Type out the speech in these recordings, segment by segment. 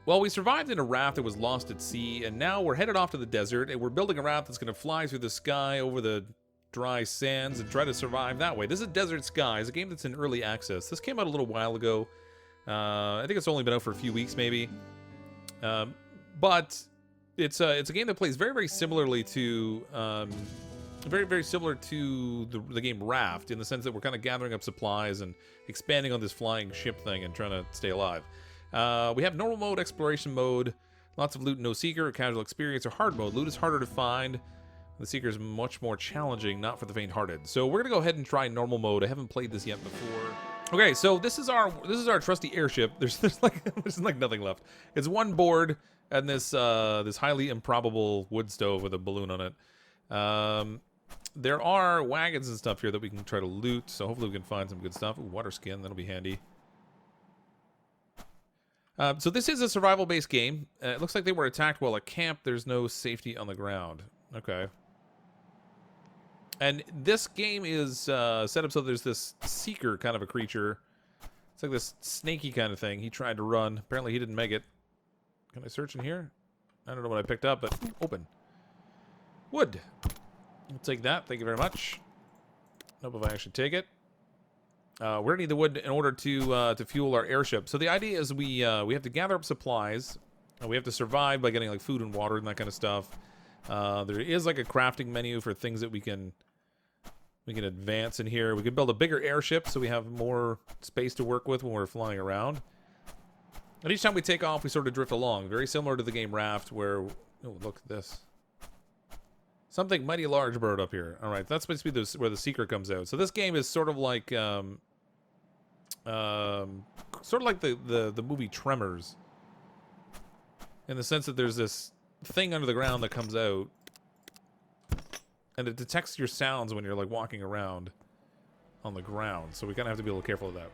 Well, we survived in a raft that was lost at sea, and now we're headed off to the desert, and we're building a raft that's going to fly through the sky over the dry sands and try to survive that way. This is Desert Skies, a game that's in early access. This came out a little while ago. I think it's only been out for a few weeks, maybe. But it's a game that plays very, very similarly to very similar to the game Raft, in the sense that we're kind of gathering up supplies and expanding on this flying ship thing and trying to stay alive. We have normal mode, exploration mode, lots of loot, no seeker, casual experience, or hard mode. Loot is harder to find. The seeker is much more challenging, not for the faint-hearted. So we're gonna go ahead and try normal mode. I haven't played this yet before. Okay, so this is our trusty airship. There's like nothing left. It's one board and this highly improbable wood stove with a balloon on it. There are wagons and stuff here that we can try to loot, so hopefully we can find some good stuff. Ooh, water skin, that'll be handy. So this is a survival-based game. It looks like they were attacked while at camp. There's no safety on the ground. Okay. And this game is set up so there's this seeker kind of a creature. It's like this snaky kind of thing. He tried to run. Apparently he didn't make it. Can I search in here? I don't know what I picked up, but open. Wood. I'll take that. Thank you very much. Nope, if I actually take it. We're gonna need the wood in order to fuel our airship. So the idea is we have to gather up supplies. We have to survive by getting like food and water and that kind of stuff. There is like a crafting menu for things that we can advance in here. We can build a bigger airship so we have more space to work with when we're flying around. And each time we take off, we sort of drift along, very similar to the game Raft, where oh, look at this. Something mighty large bird up here. All right, that's supposed to be where the seeker comes out. So this game is sort of like the movie Tremors, in the sense that there's this thing under the ground that comes out, and it detects your sounds when you're like walking around on the ground. So we kind of have to be a little careful of that.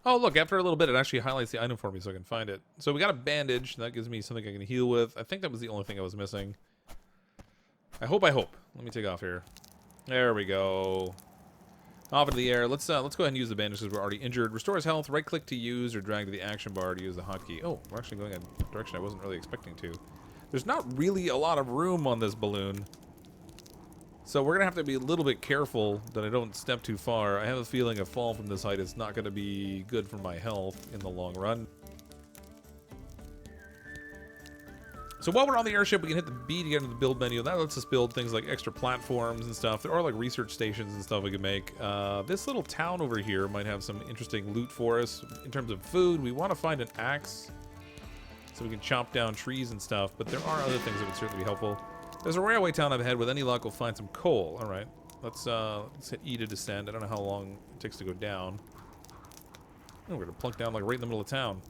Oh, look, after a little bit, it actually highlights the item for me so I can find it. So we got a bandage. That gives me something I can heal with. I think that was the only thing I was missing. I hope. Let me take off here. There we go. Off into the air. Let's go ahead and use the bandage because we're already injured. Restores health. Right-click to use or drag to the action bar to use the hotkey. Oh, we're actually going in a direction I wasn't really expecting to. There's not really a lot of room on this balloon. So we're going to have to be a little bit careful that I don't step too far. I have a feeling a fall from this height is not going to be good for my health in the long run. So while we're on the airship, we can hit the B to get into the build menu. That lets us build things like extra platforms and stuff. There are like research stations and stuff we can make. This little town over here might have some interesting loot for us. In terms of food, we want to find an axe so we can chop down trees and stuff, but there are other things that would certainly be helpful. There's a railway town up ahead. With any luck, we'll find some coal. All right, let's hit E to descend. I don't know how long it takes to go down. Oh, we're gonna plunk down like right in the middle of town,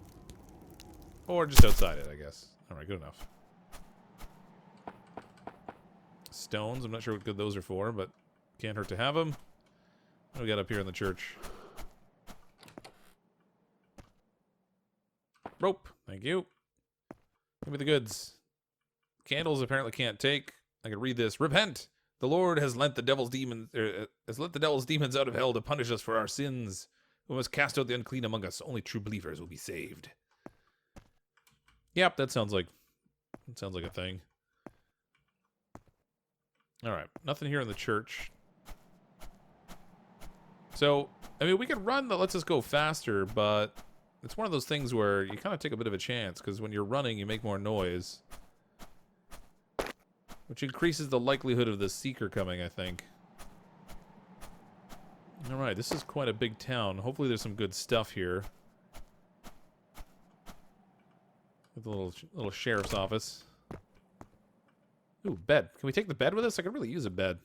or just outside it, I guess. All right, good enough. Stones. I'm not sure what good those are for, but can't hurt to have them. What do we got up here in the church? Rope. Thank you. Give me the goods. Candles apparently can't take. I can read this. Repent. The Lord has let the devil's demons out of hell to punish us for our sins. We must cast out the unclean among us. Only true believers will be saved. Yep, that sounds like a thing. All right, nothing here in the church. So, I mean, we could run that lets us go faster, but it's one of those things where you kind of take a bit of a chance, because when you're running, you make more noise, which increases the likelihood of the seeker coming, I think. All right, this is quite a big town. Hopefully there's some good stuff here. With a little sheriff's office. Ooh, bed. Can we take the bed with us? I could really use a bed.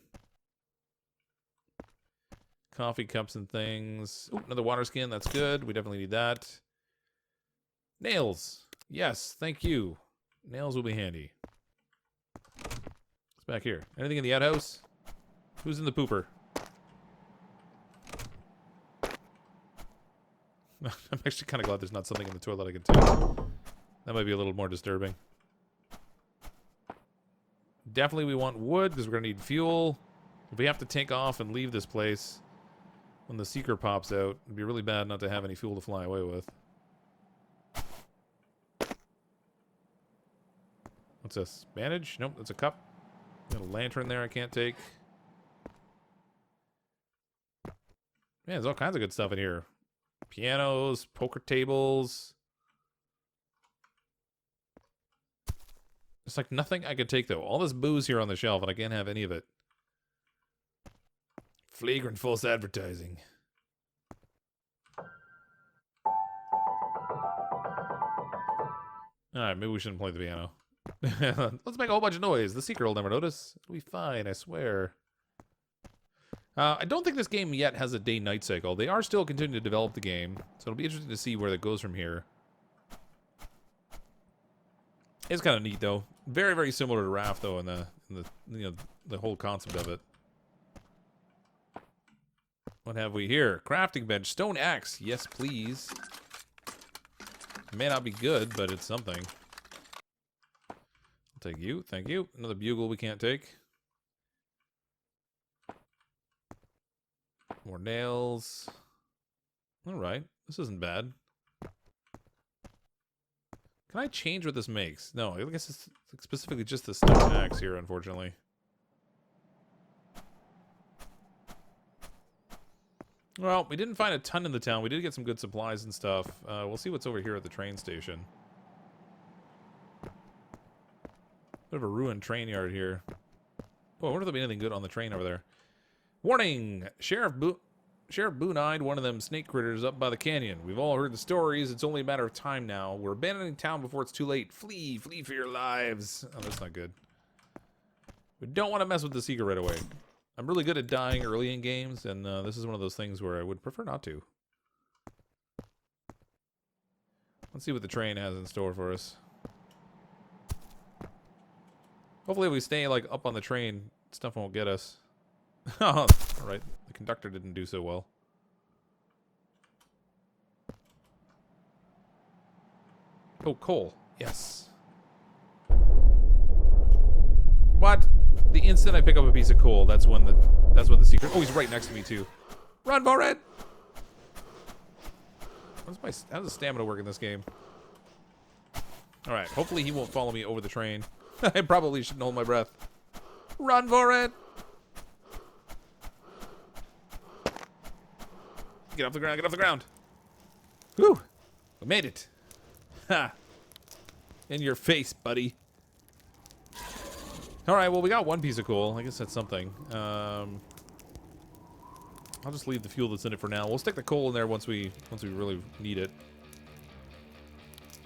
Coffee cups and things. Ooh, another water skin. That's good. We definitely need that. Nails. Yes, thank you. Nails will be handy. What's back here? Anything in the outhouse? Who's in the pooper? I'm actually kind of glad there's not something in the toilet I can take. That might be a little more disturbing. Definitely we want wood, because we're going to need fuel. If we have to take off and leave this place when the seeker pops out, it'd be really bad not to have any fuel to fly away with. What's this? Bandage? Nope, that's a cup. Got a lantern there I can't take. Man, there's all kinds of good stuff in here. Pianos, poker tables. There's like nothing I could take, though. All this booze here on the shelf, and I can't have any of it. Flagrant false advertising. Alright, maybe we shouldn't play the piano. Let's make a whole bunch of noise. The seeker will never notice. It'll be fine, I swear. I don't think this game yet has a day-night cycle. They are still continuing to develop the game, so it'll be interesting to see where that goes from here. It's kind of neat, though. Very, very similar to Raft, though, in the you know, the whole concept of it. What have we here? Crafting bench, stone axe. Yes, please. It may not be good, but it's something. I'll take you. Thank you. Another bugle we can't take. More nails. Alright. This isn't bad. Can I change what this makes? No, I guess it's specifically just the stone axe here, unfortunately. Well, we didn't find a ton in the town. We did get some good supplies and stuff. We'll see what's over here at the train station. Bit of a ruined train yard here. Oh, I wonder if there'll be anything good on the train over there. Warning! Sheriff Boone-eyed one of them snake critters up by the canyon. We've all heard the stories. It's only a matter of time now. We're abandoning town before it's too late. Flee! Flee for your lives! Oh, that's not good. We don't want to mess with the seeker right away. I'm really good at dying early in games, and this is one of those things where I would prefer not to. Let's see what the train has in store for us. Hopefully if we stay like up on the train, stuff won't get us. Oh, alright. The conductor didn't do so well. Oh, coal. Yes. What? The instant I pick up a piece of coal, that's when the secret. Oh, he's right next to me too. Run for it! How does the stamina work in this game? Alright, hopefully he won't follow me over the train. I probably shouldn't hold my breath. Run for it! Get off the ground, get off the ground! Whew! We made it! Ha! In your face, buddy. Alright, well, we got one piece of coal. I guess that's something. I'll just leave the fuel that's in it for now. We'll stick the coal in there once we really need it.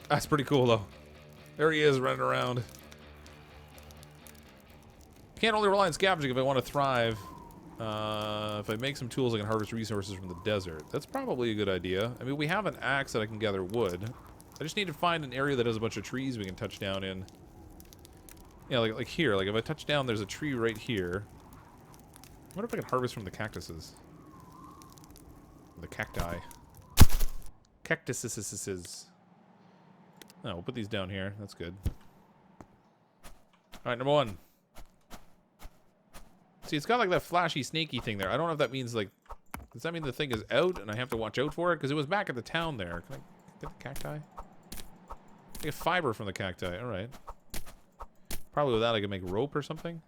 That's pretty cool, though. There he is, running around. Can't only rely on scavenging if I want to thrive. If I make some tools, I can harvest resources from the desert. That's probably a good idea. I mean, we have an axe that I can gather wood. I just need to find an area that has a bunch of trees we can touch down in. Yeah, like here. Like, if I touch down, there's a tree right here. I wonder if I can harvest from the cactuses. The cacti. Cactuses. Oh, we'll put these down here. That's good. Alright, number one. See, it's got like that flashy, snaky thing there. I don't know if that means, like... Does that mean the thing is out and I have to watch out for it? Because it was back at the town there. Can I get the cacti? I get fiber from the cacti. Alright. Probably with that I can make rope or something.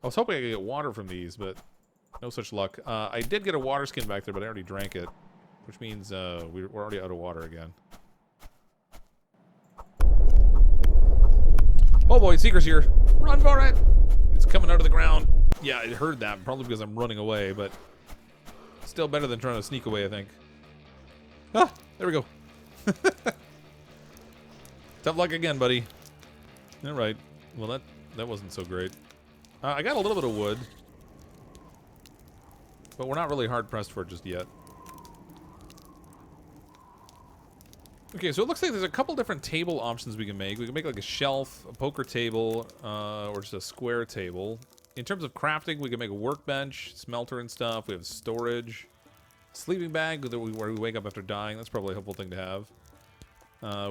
I was hoping I could get water from these, but no such luck. I did get a water skin back there, but I already drank it. Which means we're already out of water again. Oh boy, Seeker's here. Run for it! It's coming out of the ground. Yeah, I heard that, probably because I'm running away, but still better than trying to sneak away, I think. Ah, there we go. Tough luck again, buddy. Alright. Well, that wasn't so great. I got a little bit of wood. But we're not really hard-pressed for it just yet. Okay, so it looks like there's a couple different table options we can make. We can make like a shelf, a poker table, or just a square table. In terms of crafting, we can make a workbench, smelter and stuff. We have storage. Sleeping bag where we wake up after dying. That's probably a helpful thing to have.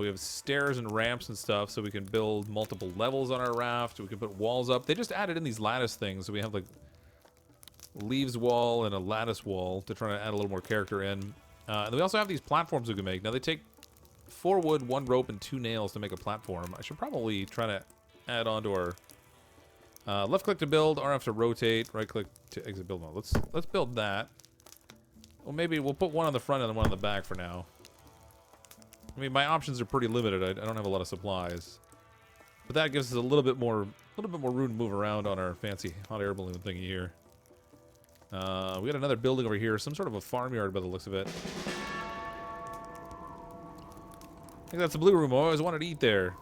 We have stairs and ramps and stuff, so we can build multiple levels on our raft. We can put walls up. They just added in these lattice things, so we have like leaves wall and a lattice wall to try to add a little more character in. And we also have these platforms we can make. Now they take 4 wood, 1 rope, and 2 nails to make a platform. I should probably try to add on to our left click to build, RF to rotate, right click to exit build mode. Let's build that. Well, maybe we'll put one on the front and one on the back for now. I mean, my options are pretty limited. I don't have a lot of supplies, but that gives us a little bit more room to move around on our fancy hot air balloon thingy here. We got another building over here, some sort of a farmyard by the looks of it. I think that's the blue room. I always wanted to eat there.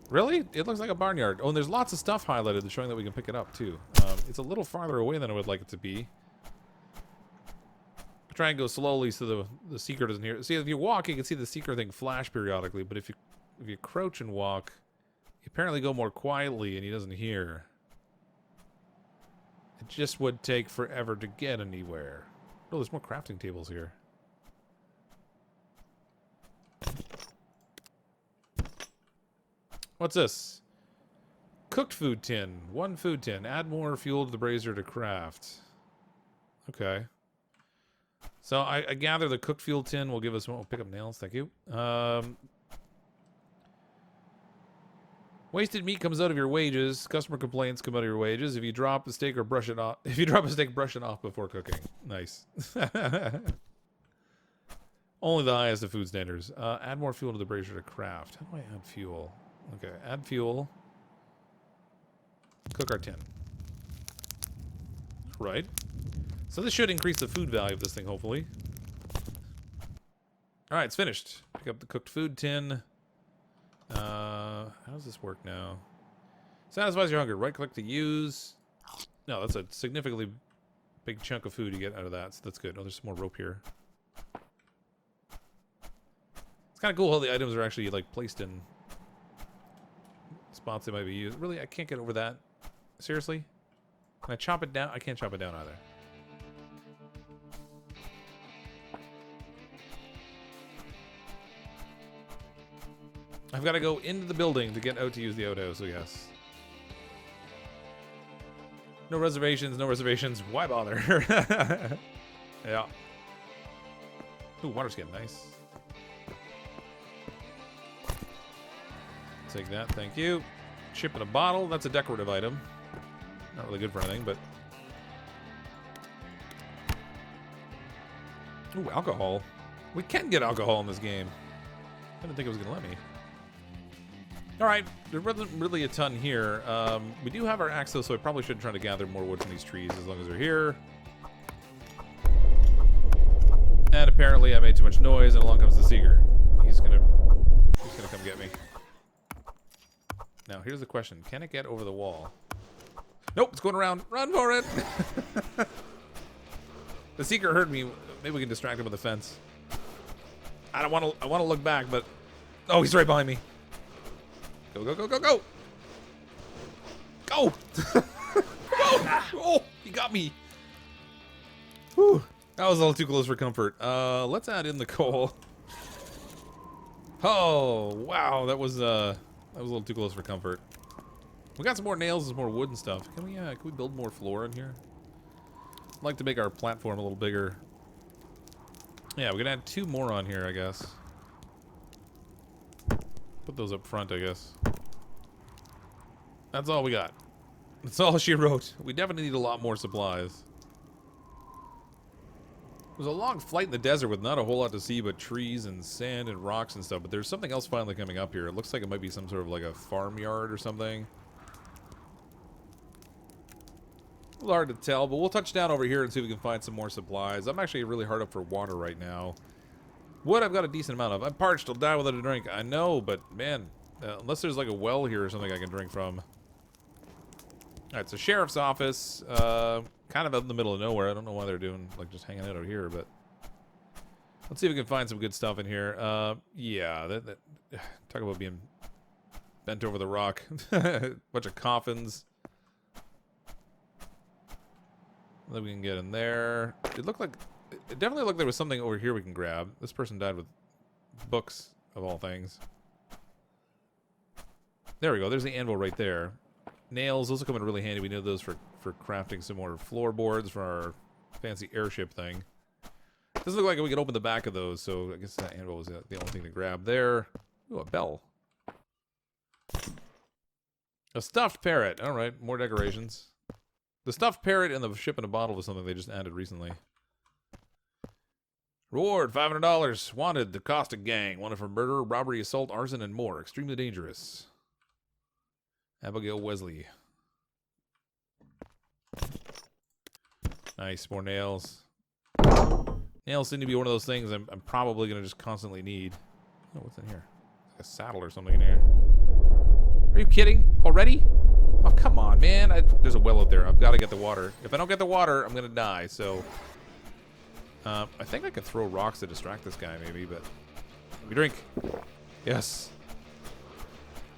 Really? It looks like a barnyard. Oh, and there's lots of stuff highlighted showing that we can pick it up, too. It's a little farther away than I would like it to be. Try and go slowly so the seeker doesn't hear. See, if you walk, you can see the seeker thing flash periodically, but if you crouch and walk, you apparently go more quietly and he doesn't hear. It just would take forever to get anywhere. Oh, there's more crafting tables here. What's this? Cooked food tin. 1 food tin. Add more fuel to the brazier to craft. Okay. So I gather the cooked fuel tin will give us one. We'll pick up nails. Thank you. Wasted meat comes out of your wages. Customer complaints come out of your wages. If you drop a steak or brush it off. If you drop a steak, brush it off before cooking. Nice. Only the highest of food standards. Add more fuel to the brazier to craft. How do I add fuel? Okay, add fuel. Cook our tin. Right. So this should increase the food value of this thing, hopefully. Alright, it's finished. Pick up the cooked food tin. How does this work now? Satisfies your hunger. Right click to use. No, that's a significantly big chunk of food you get out of that, so that's good. Oh, there's some more rope here. It's kind of cool how the items are actually like placed in spots they might be used. Really, I can't get over that. Seriously? Can I chop it down? I can't chop it down either. I've got to go into the building to get out to use the outhouse, I guess. No reservations, no reservations. Why bother? Yeah. Ooh, water skin, nice. Take that, thank you. Chip in a bottle, that's a decorative item. Not really good for anything, but... Ooh, alcohol. We can get alcohol in this game. I didn't think it was going to let me. Alright, there wasn't really a ton here. We do have our axe though, so I probably should try to gather more wood from these trees as long as they're here. And apparently I made too much noise and along comes the seeker. He's gonna come get me. Now here's the question. Can it get over the wall? Nope, it's going around. Run for it! The seeker heard me. Maybe we can distract him with a fence. I want to look back, but... Oh, he's right behind me. Go, go, go, go, go! Go! Go! Oh, he got me. Whew. That was a little too close for comfort. Let's add in the coal. Oh, wow, that was a little too close for comfort. We got some more nails and some more wood and stuff. Can we build more floor in here? I'd like to make our platform a little bigger. Yeah, we can add 2 more on here, I guess. Put those up front, I guess. That's all we got. That's all she wrote. We definitely need a lot more supplies. It was a long flight in the desert with not a whole lot to see but trees and sand and rocks and stuff, but there's something else finally coming up here. It looks like it might be some sort of like a farmyard or something. A little hard to tell, but we'll touch down over here and see if we can find some more supplies. I'm actually really hard up for water right now. Wood I've got a decent amount of. I'm parched, I'll die without a drink. I know, but man, unless there's like a well here or something I can drink from. Alright, so sheriff's office, kind of out in the middle of nowhere. I don't know why they're doing, like, just hanging out here, but... Let's see if we can find some good stuff in here. Yeah, talk about being bent over the rock. Bunch of coffins. That we can get in there. It looked like... It definitely looked like there was something over here we can grab. This person died with books, of all things. There we go. There's the anvil right there. Nails, those will come in really handy. We need those for crafting some more floorboards for our fancy airship thing. Doesn't look like we can open the back of those, so I guess that anvil was the only thing to grab there. Ooh, a bell. A stuffed parrot. All right, more decorations. The stuffed parrot and the ship in a bottle was something they just added recently. Reward, $500. Wanted, the Caustic Gang. Wanted for murder, robbery, assault, arson, and more. Extremely dangerous. Abigail Wesley. Nice, more nails. Nails seem to be one of those things I'm probably going to just constantly need. Oh, what's in here? Like a saddle or something in here. Are you kidding? Already? Oh, come on, man. There's a well out there. I've got to get the water. If I don't get the water, I'm going to die, so... I think I could throw rocks to distract this guy, maybe, but... We drink. Yes.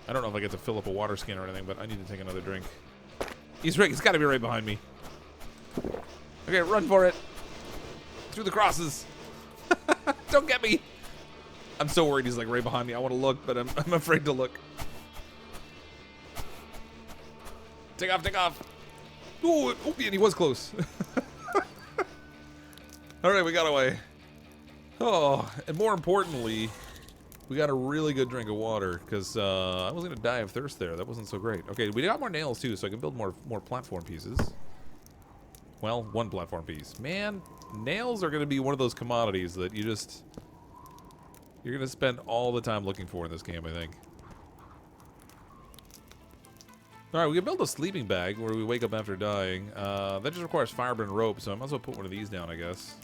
I don't know if I get to fill up a water skin or anything, but I need to take another drink. He's right. He's got to be right behind me. Okay, run for it. Through the crosses. Don't get me. I'm so worried he's like right behind me. I want to look, but I'm afraid to look. Take off, take off. Ooh, and he was close. All right, we got away. Oh, and more importantly, we got a really good drink of water because I was gonna die of thirst there. That wasn't so great. Okay, we got more nails too, so I can build more platform pieces. Well, one platform piece. Man, nails are gonna be one of those commodities that you're gonna spend all the time looking for in this game, I think. All right, we can build a sleeping bag where we wake up after dying. That just requires firebrand rope, so I might as well put one of these down, I guess.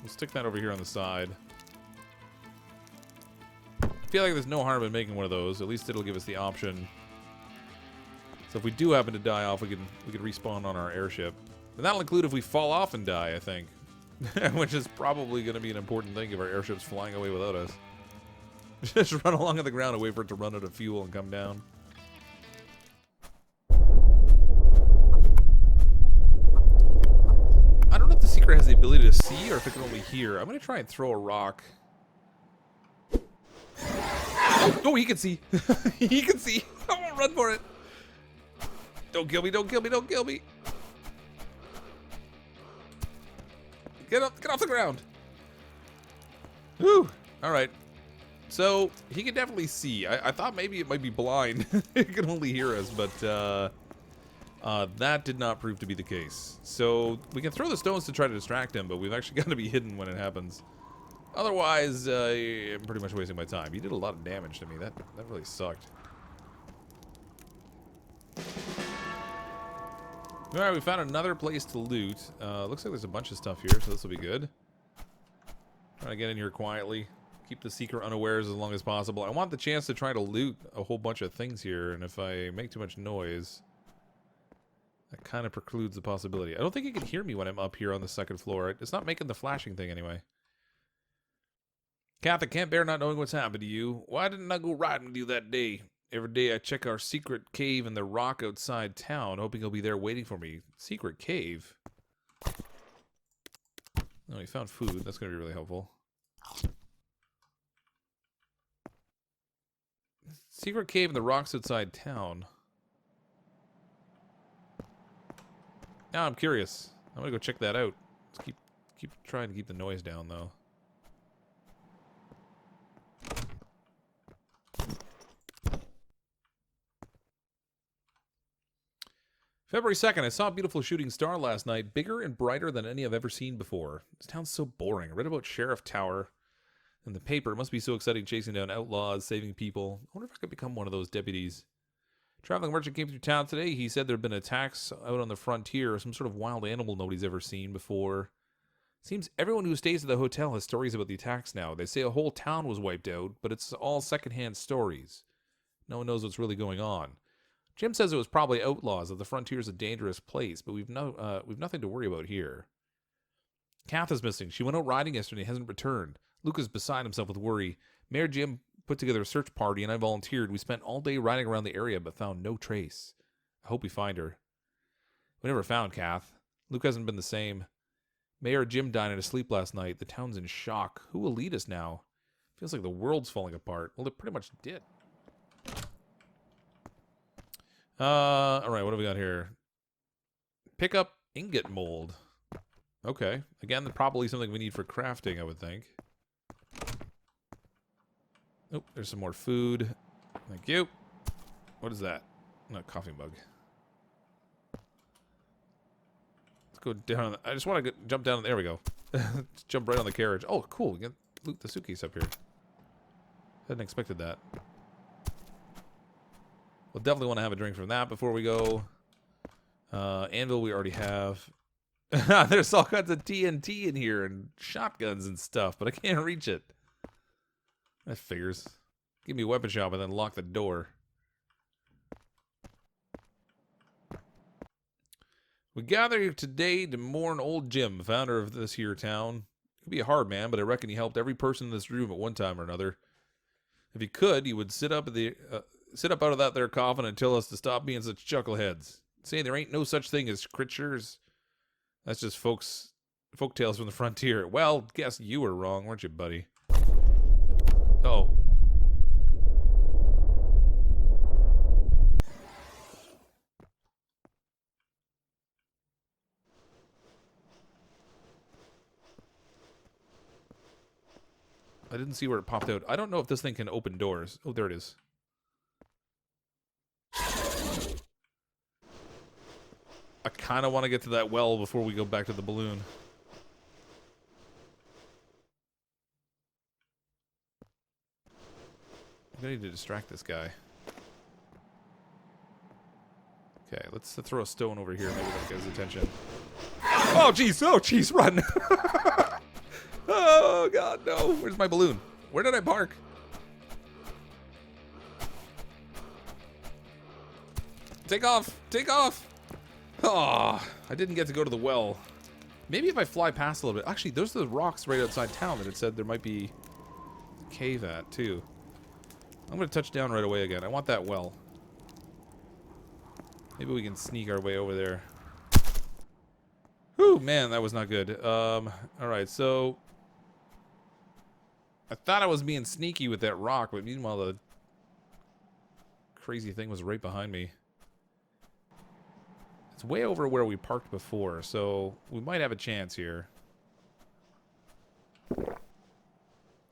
We'll stick that over here on the side. I feel like there's no harm in making one of those. At least it'll give us the option. So if we do happen to die off, we can respawn on our airship. And that'll include if we fall off and die, I think. Which is probably going to be an important thing if our airship's flying away without us. Just run along on the ground and wait for it to run out of fuel and come down. I don't know if the secret has the ability to see or if it can only hear. I'm going to try and throw a rock. Oh, he can see. He can see. I'm going to run for it. Don't kill me, don't kill me, don't kill me. Get off the ground. Whew. All right. So, he can definitely see. I thought maybe it might be blind. It can only hear us, but that did not prove to be the case. So, we can throw the stones to try to distract him, but we've actually got to be hidden when it happens. Otherwise, I'm pretty much wasting my time. He did a lot of damage to me. That really sucked. Alright, we found another place to loot. Looks like there's a bunch of stuff here, so this will be good. Trying to get in here quietly. Keep the seeker unawares as long as possible. I want the chance to try to loot a whole bunch of things here, and if I make too much noise, that kind of precludes the possibility. I don't think he can hear me when I'm up here on the second floor. It's not making the flashing thing anyway. Kath, I can't bear not knowing what's happened to you. Why didn't I go riding with you that day? Every day I check our secret cave in the rock outside town, hoping he'll be there waiting for me. Secret cave? Oh, he found food. That's going to be really helpful. Secret cave in the rocks outside town. Now I'm curious. I'm going to go check that out. Let's keep trying to keep the noise down, though. February 2nd, I saw a beautiful shooting star last night, bigger and brighter than any I've ever seen before. This town's so boring. I read about Sheriff Tower in the paper. It must be so exciting chasing down outlaws, saving people. I wonder if I could become one of those deputies. Traveling merchant came through town today. He said there had been attacks out on the frontier, some sort of wild animal nobody's ever seen before. Seems everyone who stays at the hotel has stories about the attacks now. They say a whole town was wiped out, but it's all secondhand stories. No one knows what's really going on. Jim says it was probably outlaws, that the frontier's a dangerous place, but we've nothing to worry about here. Kath is missing. She went out riding yesterday and hasn't returned. Luke is beside himself with worry. Mayor Jim put together a search party and I volunteered. We spent all day riding around the area but found no trace. I hope we find her. We never found Kath. Luke hasn't been the same. Mayor Jim died in his sleep last night. The town's in shock. Who will lead us now? Feels like the world's falling apart. Well, it pretty much did. Alright, what do we got here? Pick up ingot mold. Okay. Again, probably something we need for crafting, I would think. Oh, there's some more food. Thank you. What is that? No, coffee mug. Let's go down. I just want to jump down. There we go. Just jump right on the carriage. Oh, cool. We can loot the suitcase up here. Hadn't expected that. We'll definitely want to have a drink from that before we go. Anvil we already have. There's all kinds of TNT in here and shotguns and stuff, but I can't reach it. That figures. Give me a weapon shop and then lock the door. We gather here today to mourn old Jim, founder of this here town. He could be a hard man, but I reckon he helped every person in this room at one time or another. If he could, he would sit up out of that there coffin and tell us to stop being such chuckleheads. Saying there ain't no such thing as creatures. That's just folk tales from the frontier. Well, guess you were wrong, weren't you, buddy? Oh. I didn't see where it popped out. I don't know if this thing can open doors. Oh, there it is. I kind of want to get to that well before we go back to the balloon. I'm gonna need to distract this guy. Okay, let's throw a stone over here. Maybe that'll get his attention. Oh, jeez! Oh, jeez! Run! Oh, God, no! Where's my balloon? Where did I park? Take off! Take off! Oh, I didn't get to go to the well. Maybe if I fly past a little bit. Actually, those are the rocks right outside town that it said there might be a cave at, too. I'm going to touch down right away again. I want that well. Maybe we can sneak our way over there. Whew, man, that was not good. Alright, so... I thought I was being sneaky with that rock, but meanwhile the crazy thing was right behind me. It's way over where we parked before, so we might have a chance here.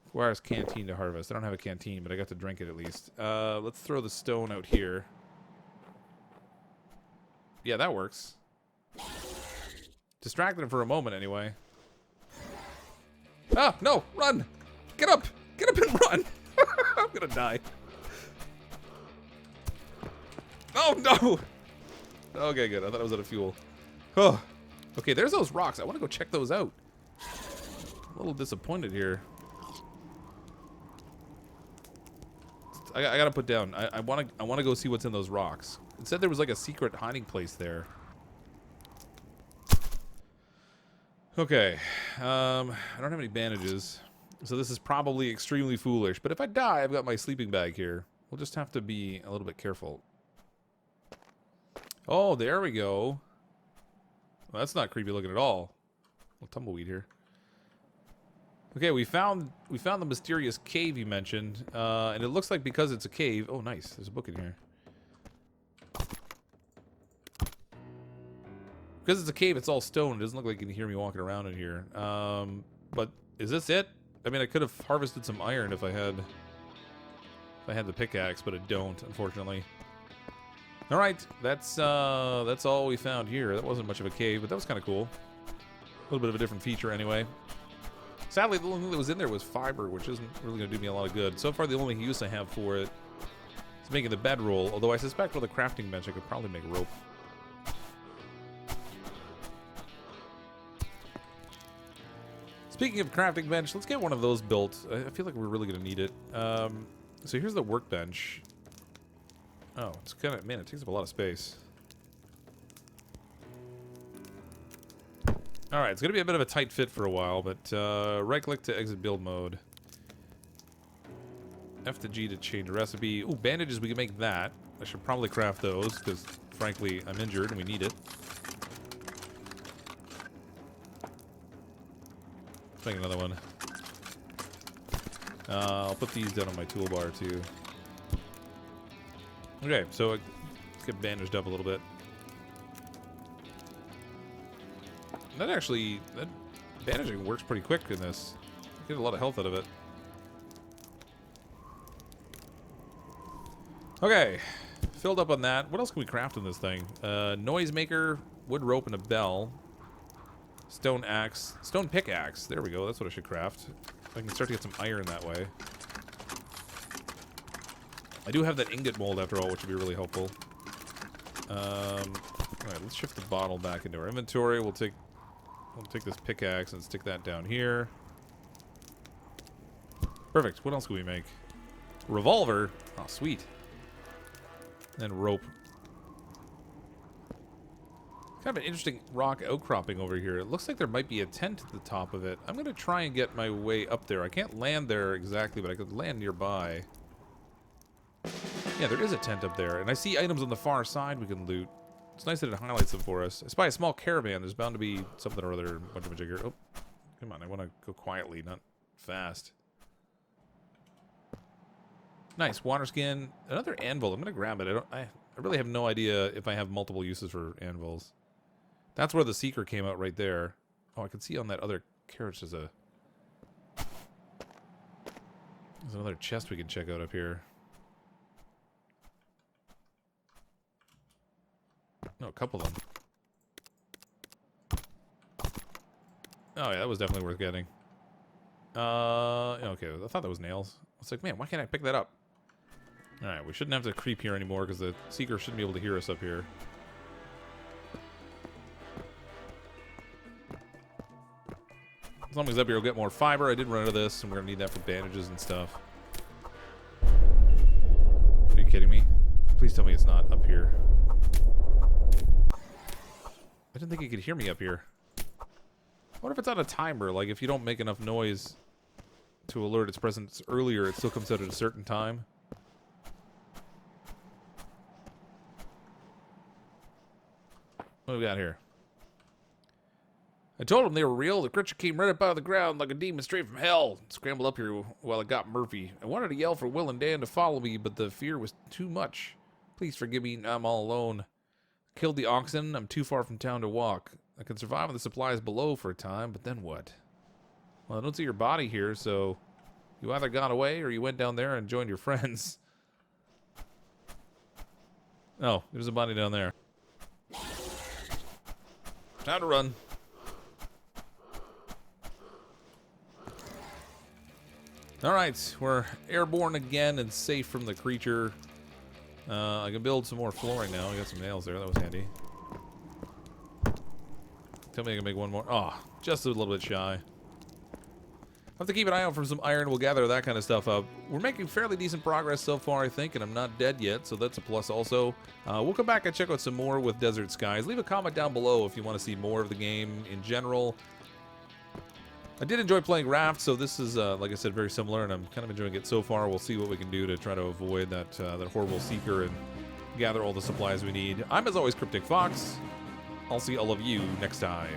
Requires canteen to harvest. I don't have a canteen, but I got to drink it at least. Let's throw the stone out here. Yeah, that works. Distracted him for a moment anyway. Ah, no, run! Get up! Get up and run! I'm gonna die. Oh, no! Okay, good. I thought it was out of fuel. Oh. Okay, there's those rocks. I want to go check those out. I'm a little disappointed here. I gotta put down. I want to go see what's in those rocks. It said there was like a secret hiding place there. Okay. I don't have any bandages. So this is probably extremely foolish. But if I die, I've got my sleeping bag here. We'll just have to be a little bit careful. Oh, there we go. Well, that's not creepy looking at all. A little tumbleweed here. Okay, we found the mysterious cave you mentioned, and it looks like because it's a cave. Oh, nice. There's a book in here. Because it's a cave, it's all stone. It doesn't look like you can hear me walking around in here. But is this it? I mean, I could have harvested some iron if I had the pickaxe, but I don't, unfortunately. All right, that's all we found here. That wasn't much of a cave, but that was kind of cool. A little bit of a different feature, anyway. Sadly, the only thing that was in there was fiber, which isn't really going to do me a lot of good. So far, the only use I have for it is making the bedroll. Although I suspect with a crafting bench, I could probably make rope. Speaking of crafting bench, let's get one of those built. I feel like we're really going to need it. So here's the workbench. Oh, it's kind of, man, it takes up a lot of space. Alright, it's going to be a bit of a tight fit for a while, but right-click to exit build mode. F to G to change recipe. Ooh, bandages, we can make that. I should probably craft those, because, frankly, I'm injured and we need it. Let's make another one. I'll put these down on my toolbar, too. Okay, so let's get bandaged up a little bit. That actually, that bandaging works pretty quick in this. You get a lot of health out of it. Okay, filled up on that. What else can we craft in this thing? Noisemaker, wood rope, and a bell. Stone axe, stone pickaxe. There we go. That's what I should craft. I can start to get some iron that way. I do have that ingot mold after all, which would be really helpful. Alright, let's shift the bottle back into our inventory. We'll take this pickaxe and stick that down here. Perfect. What else can we make? Revolver. Oh, sweet. And rope. Kind of an interesting rock outcropping over here. It looks like there might be a tent at the top of it. I'm going to try and get my way up there. I can't land there exactly, but I could land nearby. Yeah, there is a tent up there. And I see items on the far side we can loot. It's nice that it highlights them for us. I spy a small caravan. There's bound to be something or other. A bunch of jigger. Oh, come on. I want to go quietly, not fast. Nice. Water skin. Another anvil. I'm going to grab it. I really have no idea if I have multiple uses for anvils. That's where the seeker came out right there. Oh, I can see on that other carriage there's another chest we can check out up here. No, a couple of them. Oh yeah, that was definitely worth getting. Okay, I thought that was nails. I was like, man, why can't I pick that up? Alright, we shouldn't have to creep here anymore because the seeker shouldn't be able to hear us up here. As long as up here we'll get more fiber. I did run out of this, and we're going to need that for bandages and stuff. Are you kidding me? Please tell me it's not up here. I didn't think he could hear me up here. What if it's on a timer? Like, if you don't make enough noise to alert its presence earlier, it still comes out at a certain time? What do we got here? I told them they were real. The creature came right up out of the ground like a demon straight from hell. Scrambled up here while I got Murphy. I wanted to yell for Will and Dan to follow me, but the fear was too much. Please forgive me, I'm all alone. Killed the oxen. I'm too far from town to walk. I can survive on the supplies below for a time, but then what? Well, I don't see your body here, so you either got away or you went down there and joined your friends. Oh, there's a body down there. Time to run. Alright, we're airborne again and safe from the creature. I can build some more flooring now. I got some nails there. That was handy. Tell me I can make one more. Oh, just a little bit shy. I'll have to keep an eye out for some iron. We'll gather that kind of stuff up. We're making fairly decent progress so far, I think, and I'm not dead yet, so that's a plus also. We'll come back and check out some more with Desert Skies. Leave a comment down below if you want to see more of the game in general. I did enjoy playing Raft, so this is, like I said, very similar, and I'm kind of enjoying it so far. We'll see what we can do to try to avoid that, that horrible seeker and gather all the supplies we need. I'm, as always, CrypticFox. I'll see all of you next time.